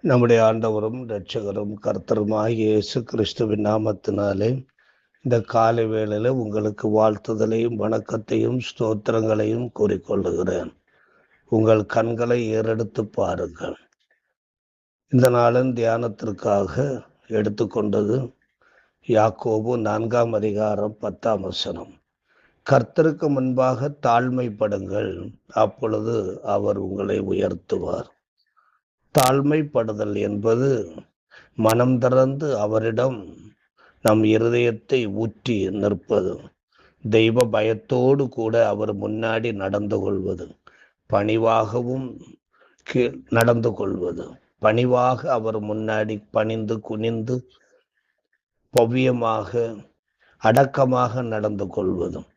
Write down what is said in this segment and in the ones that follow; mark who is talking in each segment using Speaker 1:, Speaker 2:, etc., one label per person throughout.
Speaker 1: நம்முடைய ஆண்டவரும் இரட்சகரும் கர்த்தருமாகிய இயேசு கிறிஸ்துவின் நாமத்தினாலே இந்த காலை வேளையில உங்களுக்கு வாழ்த்துதலையும் வணக்கத்தையும் ஸ்தோத்திரங்களையும் கூறிக்கொள்ளுகிறேன். உங்கள் கண்களை ஏறெடுத்து பாருங்கள். இந்த நாளின் தியானத்திற்காக எடுத்துக்கொண்டது யாக்கோபு 4 அதிகாரம் 10 கர்த்தருக்கு முன்பாக தாழ்மைப்படுங்கள், அப்பொழுது அவர் உங்களை உயர்த்துவார். தாழ்மைப்படுதல் என்பது மனம் திறந்து அவரிடம் நம் இருதயத்தை ஊற்றி நிற்பது, தெய்வ பயத்தோடு கூட அவர் முன்னாடி நடந்து கொள்வது, பணிவாகவும் நடந்து கொள்வது, பணிவாக அவர் முன்னாடி பணிந்து குனிந்து பவ்யமாக அடக்கமாக நடந்து கொள்வதும்,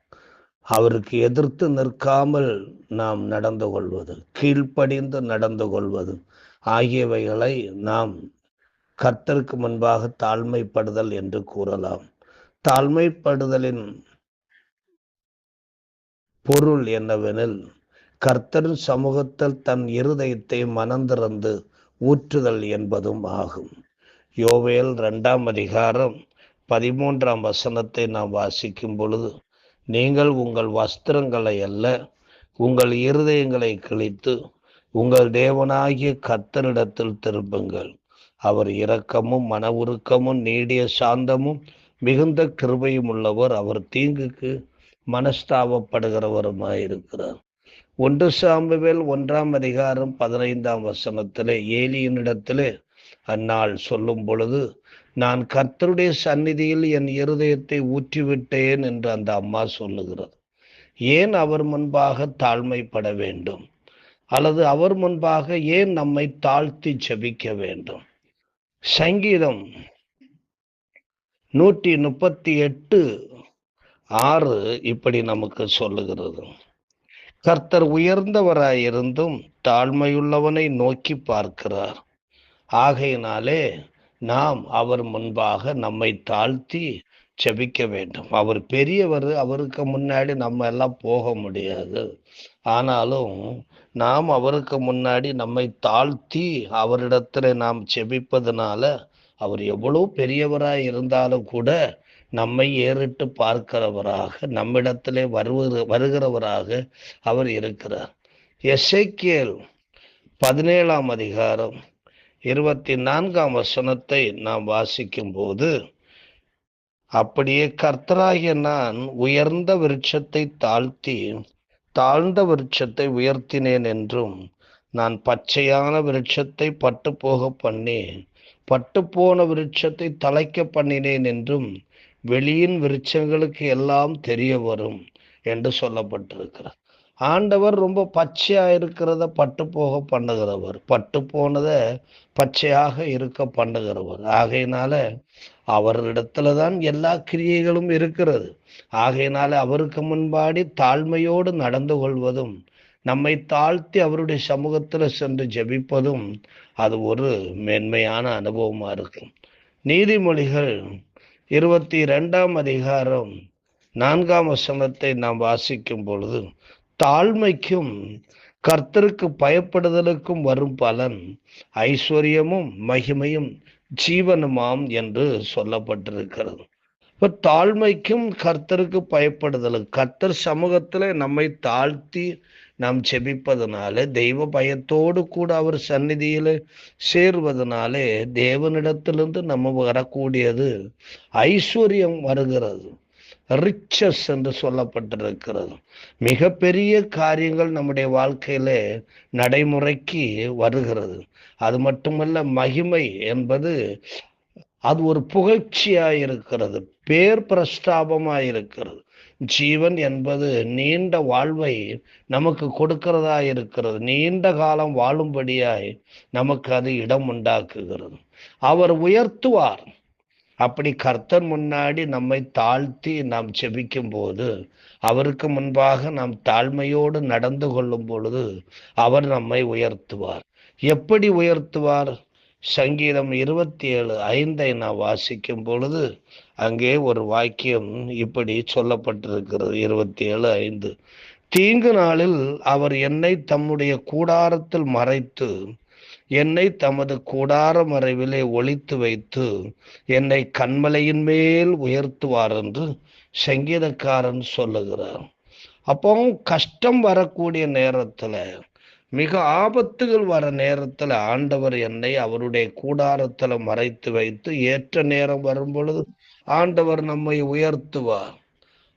Speaker 1: அவருக்கு எதிர்த்து நிற்காமல் நாம் நடந்து கொள்வது, கீழ்ப்படிந்து நடந்து கொள்வது ஆகியவைகளை நாம் கர்த்தருக்கு முன்பாக தாழ்மைப்படுதல் என்று கூறலாம். தாழ்மைப்படுதலின் பொருள் என்னவெனில், கர்த்தரின் சமூகத்தில் தன் இருதயத்தை மனந்திறந்து ஊற்றுதல் என்பதும் ஆகும். யோவேல் 2 அதிகாரம் 13 நாம் வாசிக்கும் பொழுது, நீங்கள் உங்கள் வஸ்திரங்களை அல்ல, உங்கள் இருதயங்களை கிழித்து உங்கள் தேவனாகிய கர்த்தரிடத்தில் திரும்புங்கள். அவர் இரக்கமும் மன உருக்கமும் நீடிய சாந்தமும் மிகுந்த கிருபையும் உள்ளவர். அவர் தீங்குக்கு மனஸ்தாபப்படுகிறவருமாயிருக்கிறார். 1 சாமுவேல் 1 அதிகாரம் 15 ஏலியினிடத்திலே அந்நாள் சொல்லும் பொழுது, நான் கர்த்தருடைய சந்நிதியில் என் இருதயத்தை ஊற்றிவிட்டேன் என்று அந்த அம்மா சொல்லுகிறது. ஏன் அவர் முன்பாக தாழ்மைப்பட வேண்டும்? அல்லது அவர் முன்பாக ஏன் நம்மை தாழ்த்தி ஜெபிக்க வேண்டும்? சங்கீதம் 138:6 இப்படி நமக்கு சொல்லுகிறது, கர்த்தர் உயர்ந்தவராயிருந்தும் தாழ்மையுள்ளவனை நோக்கி பார்க்கிறார். ஆகையினாலே நாம் அவர் முன்பாக நம்மை தாழ்த்தி ஜெபிக்க வேண்டும். அவர் பெரியவர், அவருக்கு முன்னாடி நம்ம எல்லாம் போக முடியாது. ஆனாலும் நாம் அவருக்கு முன்னாடி நம்மை தாழ்த்தி அவரிடத்துல நாம் ஜெபிப்பதனால, அவர் எவ்வளவு பெரியவராய் இருந்தாலும் கூட நம்மை ஏறிட்டு பார்க்கிறவராக, நம்மிடத்திலே வருகிறவராக அவர் இருக்கிறார். எசேக்கியேல் 17 அதிகாரம் 24 நாம் வாசிக்கும் போது, அப்படியே கர்த்தராகிய நான் உயர்ந்த விருட்சத்தை தாழ்த்தி தாழ்ந்த விருட்சத்தை உயர்த்தினேன் என்றும், நான் பச்சையான விருட்சத்தை பட்டு போக பண்ணி பட்டு போன விருட்சத்தை தழைக்க பண்ணினேன் என்றும் வெளியின் விருட்சங்களுக்கு எல்லாம் தெரிய வரும் என்று சொல்லப்பட்டிருக்கிறார். ஆண்டவர் ரொம்ப பச்சையா இருக்கிறத பட்டு போக பண்ணுகிறவர், பட்டு போனத பச்சையாக இருக்க பண்ணுகிறவர். ஆகையினால அவரிடத்துலதான் எல்லா கிரியைகளும் இருக்கிறது. ஆகையினால அவருக்கு முன்பாடி தாழ்மையோடு நடந்து கொள்வதும், நம்மை தாழ்த்தி அவருடைய சமூகத்துல சென்று ஜெபிப்பதும் அது ஒரு மேன்மையான அனுபவமா இருக்கும். நீதிமொழிகள் 22 அதிகாரம் 4 நாம் வாசிக்கும் பொழுது, தாழ்மைக்கும் கர்த்தருக்கு பயப்படுதலுக்கும் வரும் பலன் ஐஸ்வர்யமும் மகிமையும் ஜீவனுமாம் என்று சொல்லப்பட்டிருக்கிறது. இப்ப தாழ்மைக்கும் கர்த்தருக்கு பயப்படுதலும், கர்த்தர் சமூகத்துல நம்மை தாழ்த்தி நாம் செபிப்பதனாலே, தெய்வ பயத்தோடு கூட அவர் சந்நிதியில சேர்வதனாலே தேவனிடத்திலிருந்து நம்ம வரக்கூடியது ஐஸ்வர்யம் வருகிறது, ரிச்சஸ் என்று சொல்லப்பட்டிருக்கிறது. மிக பெரிய காரியங்கள் நம்முடைய வாழ்க்கையில நடைமுறைக்கு வருகிறது. அது மட்டுமல்ல, மகிமை என்பது அது ஒரு புகழ்ச்சியாயிருக்கிறது, பேர் பிரஸ்தாபமாயிருக்கிறது. ஜீவன் என்பது நீண்ட வாழ்வை நமக்கு கொடுக்கிறதா இருக்கிறது, நீண்ட காலம் வாழும்படியாய் நமக்கு அது இடம் உண்டாக்குகிறது. அவர் உயர்த்துவார். அப்படி கர்த்தர் முன்னாடி நம்மை தாழ்த்தி நாம் செபிக்கும் போது, அவருக்கு முன்பாக நாம் தாழ்மையோடு நடந்து கொள்ளும் பொழுது அவர் நம்மை உயர்த்துவார். எப்படி உயர்த்துவார்? சங்கீதம் 27:5 நாம் வாசிக்கும் பொழுது அங்கே ஒரு வாக்கியம் இப்படி சொல்லப்பட்டிருக்கிறது. 27:5, தீங்கு நாளில் அவர் என்னை தம்முடைய கூடாரத்தில் மறைத்து என்னை தமது கூடார மறைவிலே ஒளித்து வைத்து என்னை கன்மலையின் மேல் உயர்த்துவார் என்று சங்கீதக்காரன் சொல்லுகிறார். அப்போ கஷ்டம் வரக்கூடிய நேரத்துல, மிக ஆபத்துகள் வர நேரத்துல ஆண்டவர் என்னை அவருடைய கூடாரத்துல மறைத்து வைத்து ஏற்ற நேரம் வரும் பொழுது ஆண்டவர் நம்மை உயர்த்துவார்.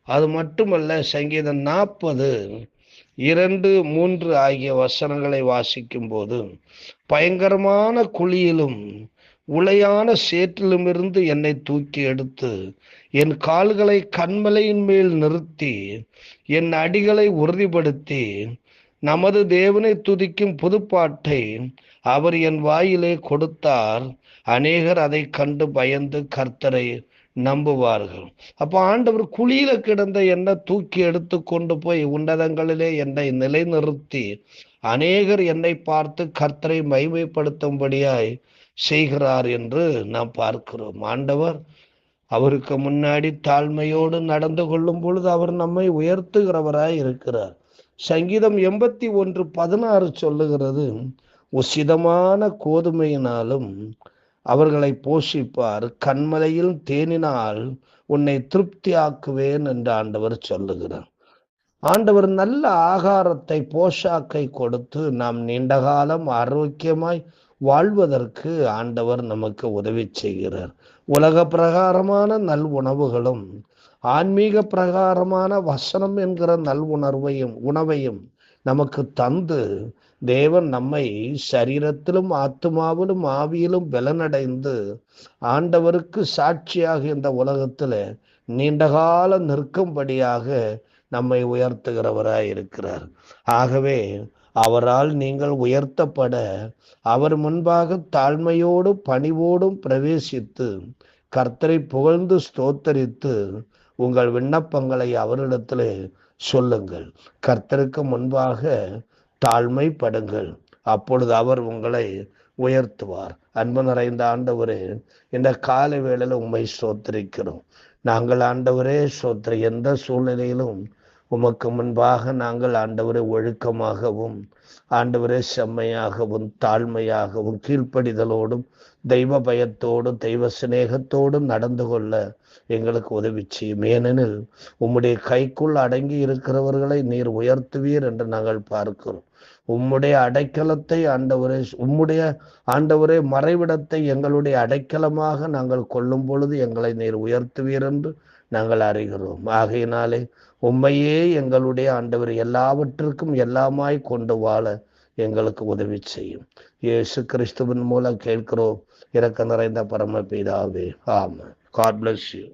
Speaker 1: அது மட்டுமல்ல, சங்கீதம் 40:2, 3 ஆகிய வசனங்களை வாசிக்கும் போது, பயங்கரமான குழியிலும் உளையான சேற்றிலுமிருந்து என்னை தூக்கி எடுத்து என் கால்களை கன்மலையின் மேல் நிறுத்தி என் அடிகளை உறுதிப்படுத்தி நமது தேவனை துதிக்கும் புதுப்பாட்டை அவர் என் வாயிலே கொடுத்தார். அநேகர் அதை கண்டு பயந்து கர்த்தரை நம்புவார்கள். அப்போ ஆண்டவர் குழியில கிடந்த என்னை தூக்கி எடுத்து கொண்டு போய் உன்னதங்களிலே என்னை நிலைநிறுத்தி அநேகர் என்னை பார்த்து கர்த்தரை மகிமைப்படுத்தும்படியாய் செய்கிறார் என்று நாம் பார்க்கிறோம். ஆண்டவர் அவருக்கு முன்னாடி தாழ்மையோடு நடந்து கொள்ளும் பொழுது அவர் நம்மை உயர்த்துகிறவராய் இருக்கிறார். சங்கீதம் 81:16 சொல்லுகிறது, உசிதமான கோதுமையினாலும் அவர்களை போஷிப்பார், கன்மலையில் தேனினால் உன்னை திருப்தி ஆக்குவேன் என்று ஆண்டவர் சொல்லுகிறார். ஆண்டவர் நல்ல ஆகாரத்தை, போஷாக்கை கொடுத்து நாம் நீண்ட காலம் ஆரோக்கியமாய் வாழ்வதற்கு ஆண்டவர் நமக்கு உதவி செய்கிறார். உலக பிரகாரமான நல் உணவுகளும் ஆன்மீக பிரகாரமான வசனம் என்கிற நல் உணவையும் நமக்கு தந்து தேவன் நம்மை சரீரத்திலும் ஆத்துமாவிலும் ஆவியிலும் பலனடைந்து ஆண்டவருக்கு சாட்சியாக இந்த உலகத்தில் நீண்டகால நிற்கும்படியாக நம்மை உயர்த்துகிறவராய் இருக்கிறார். ஆகவே அவரால் நீங்கள் உயர்த்தப்பட அவர் முன்பாக தாழ்மையோடும் பணிவோடும் பிரவேசித்து கர்த்தரை புகழ்ந்து ஸ்தோத்தரித்து உங்கள் விண்ணப்பங்களை அவரிடத்திலே சொல்லுங்கள். கர்த்தருக்கு முன்பாக தாழ்மைப்படுங்கள், அப்பொழுது அவர் உங்களை உயர்த்துவார். அன்பு நிறைந்த ஆண்டவரே, இந்த கால வேளையில உம்மை ஸ்தோத்திரிக்கிறோம். நாங்கள் ஆண்டவரே ஸ்தோத்திர, எந்த சூழ்நிலையிலும் உமக்கு முன்பாக நாங்கள் ஆண்டவரே ஒழுக்கமாகவும் ஆண்டவரே செம்மையாகவும் தாழ்மையாகவும் கீழ்ப்படிதலோடும் தெய்வ பயத்தோடும் தெய்வ சிநேகத்தோடும் நடந்து கொள்ள எங்களுக்கு உதவி செய்யும். ஏனெனில் உம்முடைய கைக்குள் அடங்கி இருக்கிறவர்களை நீர் உயர்த்துவீர் என்று நாங்கள் பார்க்கிறோம். உம்முடைய அடைக்கலத்தை ஆண்டவரே, உம்முடைய ஆண்டவரே மறைவிடத்தை எங்களுடைய அடைக்கலமாக நாங்கள் கொள்ளும் பொழுது எங்களை நீர் உயர்த்துவீர் என்று நாங்கள் அறிகிறோம். ஆகையினாலே உம்மையே எங்களுடைய ஆண்டவர் எல்லாவற்றிற்கும் எல்லாமாய் கொண்டு வாழ எங்களுக்கு உதவி செய்யும். இயேசு கிறிஸ்துவின் மூலம் கேட்கிறோம் இரக்க நிறைந்த பரமபிதாவே, ஆமென். God bless you.